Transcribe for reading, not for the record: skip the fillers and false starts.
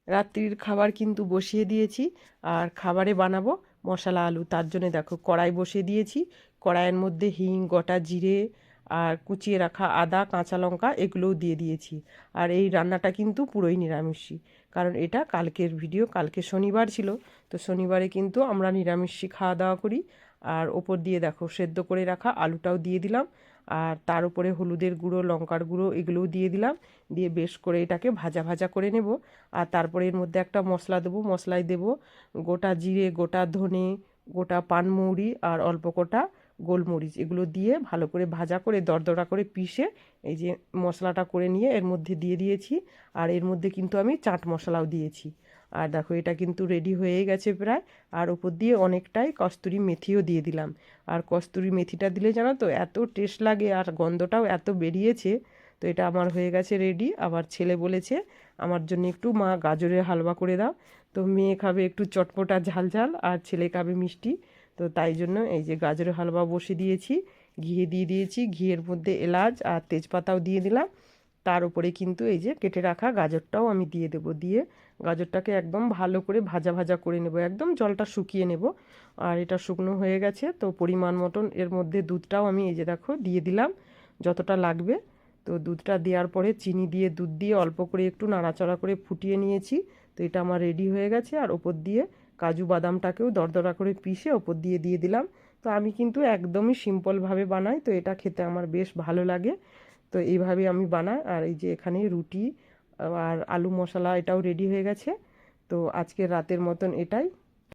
রাত্রির খাবার কিন্তু বসিয়ে দিয়েছি। আর খাবারে বানাবো মশলা আলু, তার জন্য দেখো কড়াই বসিয়ে দিয়েছি। কড়াইয়ের মধ্যে হিং, গোটা জিরে আর কুচিয়ে রাখা আদা, কাঁচা লঙ্কা এগুলোও দিয়ে দিয়েছি। আর এই রান্নাটা কিন্তু পুরোই নিরামিষই, কারণ এটা কালকের ভিডিও। কালকে শনিবার ছিল, তো শনিবারে কিন্তু আমরা নিরামিষই খাওয়া দাওয়া করি। আর ওপর দিয়ে দেখো সেদ্ধ করে রাখা আলুটাও দিয়ে দিলাম। আর তার উপরে হলুদের গুঁড়ো, লঙ্কার গুঁড়ো এগুলোও দিয়ে দিলাম। দিয়ে বেশ করে এটাকে ভাজা ভাজা করে নেব। আর তারপরে এর মধ্যে একটা মশলা দেবো। মশলায় দেবো গোটা জিরে, গোটা ধনে, গোটা পানমৌরি আর অল্প কটা গোলমরিচ। এগুলো দিয়ে ভালো করে ভাজা করে দরদরা করে পিষে এই যে মশলাটা করে নিয়ে এর মধ্যে দিয়ে দিয়েছি। আর এর মধ্যে কিন্তু আমি চাট মশলাও দিয়েছি। আর দেখো এটা কিন্তু রেডি হয়ে গেছে প্রায়। আর ওপর দিয়ে অনেকটাই কস্তুরি মেথিও দিয়ে দিলাম। আর কস্তুরি মেথিটা দিলে জানো তো এত টেস্ট লাগে, আর গন্ধটাও এত বেরিয়েছে। তো এটা আমার হয়ে গেছে রেডি। আবার ছেলে বলেছে আমার জন্য একটু মা গাজরের হালুয়া করে দাও। তো মেয়ে খাবে একটু চটপটা ঝাল ঝাল, আর ছেলে খাবে মিষ্টি। তো তাই জন্য এই যে গাজরের হালুয়া বসিয়ে দিয়েছি। ঘি দিয়ে দিয়েছি, ঘিয়ের মধ্যে এলাচ আর তেজপাতাও দিয়ে দিলাম। তার উপরে কিন্তু এই যে কেটে রাখা গাজরটাও আমি দিয়ে দেবো। দিয়ে গাজরটাকে একদম ভালো করে ভাজা ভাজা করে নেব, একদম জলটা শুকিয়ে নেব। আর এটা শুকনো হয়ে গেছে, তো পরিমাণ মতন এর মধ্যে দুধটাও আমি এই যে দেখো দিয়ে দিলাম যতটা লাগবে। তো দুধটা দেওয়ার পরে চিনি দিয়ে দুধ দিয়ে অল্প করে একটু নাড়াচাড়া করে ফুটিয়ে নিয়েছি। তো এটা আমার রেডি হয়ে গেছে। আর ওপর দিয়ে কাজু বাদামটাকেও দরদরা করে পিষে ওপর দিয়ে দিয়ে দিলাম। তো আমি কিন্তু একদমই সিম্পলভাবে বানাই, তো এটা খেতে আমার বেশ ভালো লাগে। তো এইভাবে আমি বানাই। আর এই যে এখানে রুটি আর আলু মশলা এটাও রেডি হয়ে গেছে। তো আজকে রাতের মতন এটাই।